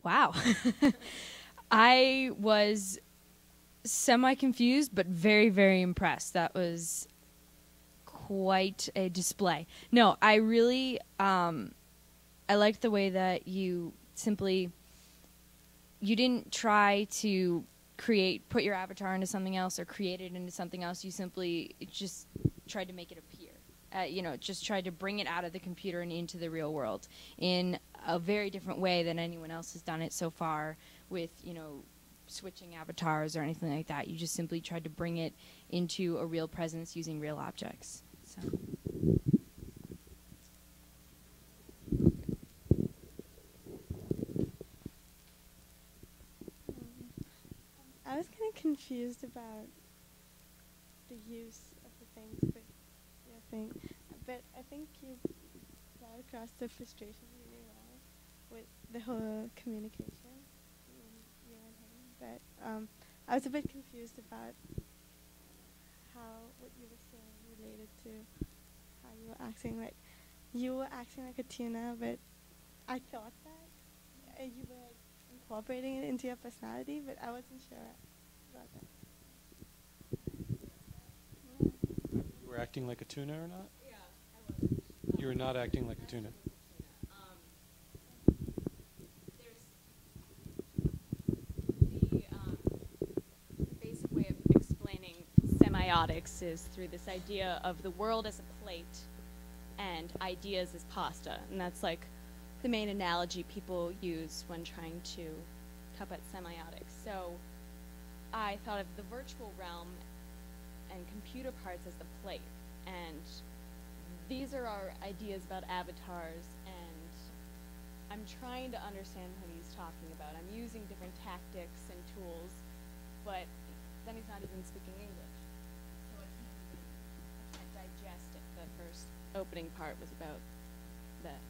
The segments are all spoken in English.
Wow. I was semi-confused, but very, very impressed. That was quite a display. No, I really, I liked the way that you didn't try to put your avatar into something else or create it into something else. You simply just tried to make it appear. Just tried to bring it out of the computer and into the real world in a very different way than anyone else has done it so far with, switching avatars or anything like that. You just simply tried to bring it into a real presence using real objects. So. I was kind of confused about the use of the things, but I think you brought across the frustration really well with the whole communication between you and him. But I was a bit confused about how what you were saying related to how you were acting. Like you were acting like a tuna, but I thought that you were incorporating it into your personality, but I wasn't sure about that. You were acting like a tuna or not? Yeah, I was. You were not acting like a tuna. The basic way of explaining semiotics is through this idea of the world as a plate and ideas as pasta. And that's like the main analogy people use when trying to talk about semiotics. So I thought of the virtual realm and computer parts as the plate. And these are our ideas about avatars, and I'm trying to understand what he's talking about. I'm using different tactics and tools, but then he's not even speaking English. So I can't digest it. The first opening part was about that.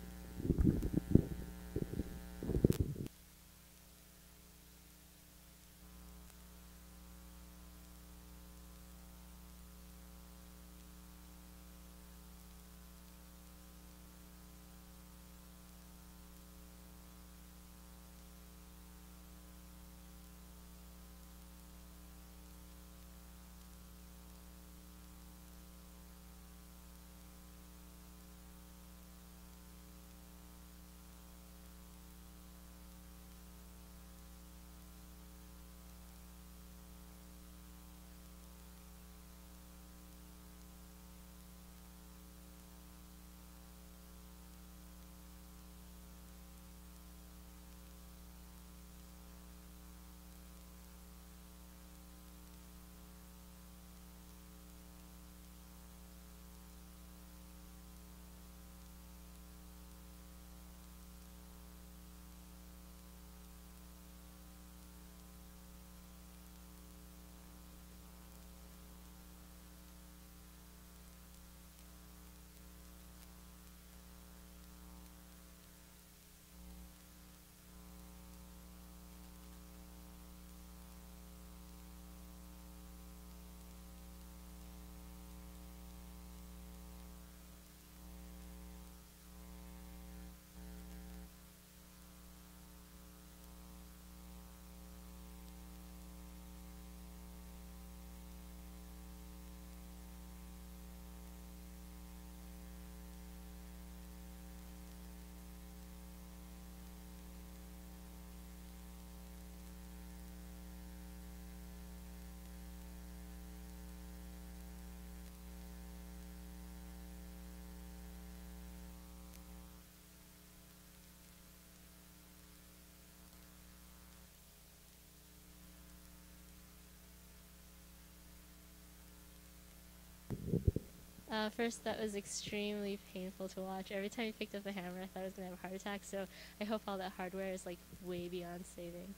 First, that was extremely painful to watch. Every time he picked up the hammer, I thought I was going to have a heart attack, so I hope all that hardware is, like, way beyond saving.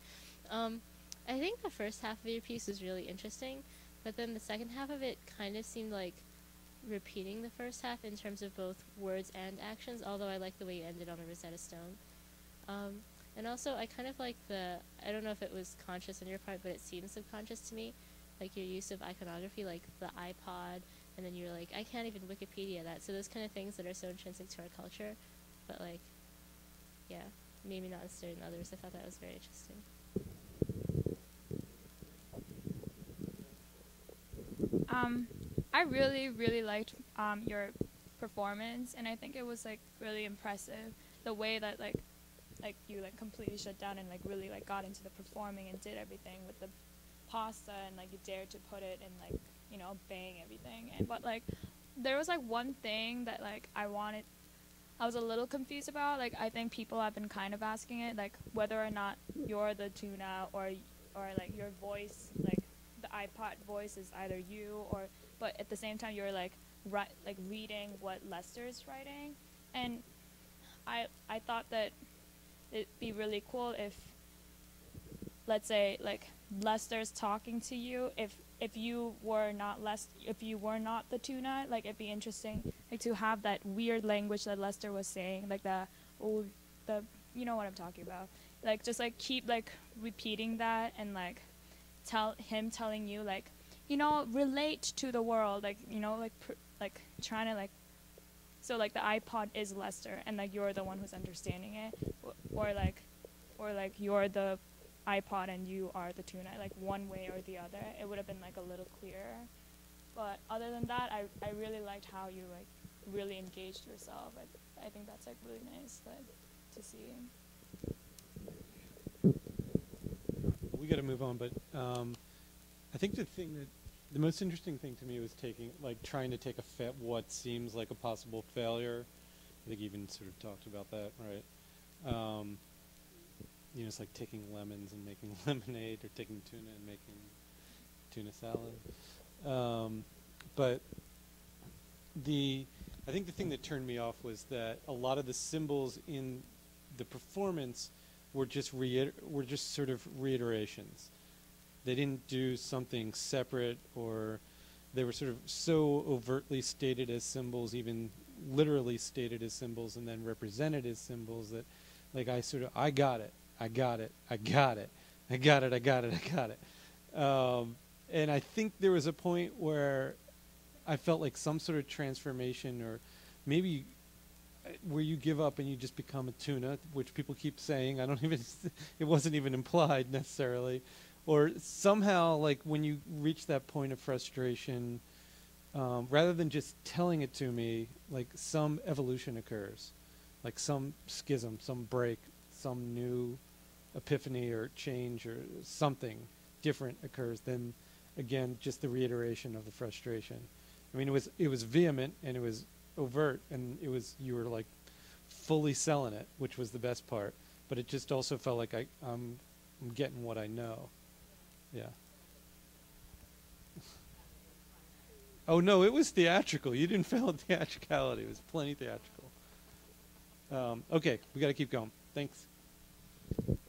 I think the first half of your piece was really interesting, but then the second half of it kind of seemed like repeating the first half in terms of both words and actions, although I like the way you ended on the Rosetta Stone. And also, I kind of like I don't know if it was conscious on your part, but it seemed subconscious to me, like your use of iconography, like the iPod, and then you're like, I can't even Wikipedia that. So those kind of things that are so intrinsic to our culture, but like, yeah, maybe not necessarily in others. I thought that was very interesting. I really, really liked your performance, and I think it was like really impressive the way that like you like completely shut down and like really like got into the performing and did everything with the pasta, and like you dared to put it and like, you know, bang everything. And but like there was like one thing that like I was a little confused about. Like I think people have been kind of asking it, like whether or not you're the tuna or like your voice, like the iPod voice is either you or, but at the same time you're like reading what Lester's writing. And I thought that it'd be really cool if, let's say, like Lester's talking to you, if you were not the tuna, like it'd be interesting like to have that weird language that Lester was saying, like you know what I'm talking about, like just like keep like repeating that and like telling you like, you know, relate to the world, like, you know, like trying to like, so like the iPod is Lester and like you're the one who's understanding it, or like you're the iPod and you are the tuna, like one way or the other. It would have been like a little clearer. But other than that, I really liked how you like really engaged yourself. I think that's like really nice to see. We got to move on, but I think the most interesting thing to me was trying to take what seems like a possible failure. I think you even sort of talked about that, right? You know, it's like taking lemons and making lemonade, or taking tuna and making tuna salad. But I think the thing that turned me off was that a lot of the symbols in the performance were just sort of reiterations. They didn't do something separate, or they were sort of so overtly stated as symbols, even literally stated as symbols and then represented as symbols, that like I got it. And I think there was a point where I felt like some sort of transformation, or maybe where you give up and you just become a tuna, which people keep saying. It wasn't even implied necessarily. Or somehow, like when you reach that point of frustration, rather than just telling it to me, like some evolution occurs, like some schism, some break, some new epiphany or change or something different occurs than, again, just the reiteration of the frustration. I mean, it was vehement and it was overt, and you were like fully selling it, which was the best part. But it just also felt like I'm getting what I know. Yeah. Oh no, it was theatrical. You didn't fail at theatricality. It was plenty theatrical. Okay, we got to keep going. Thanks.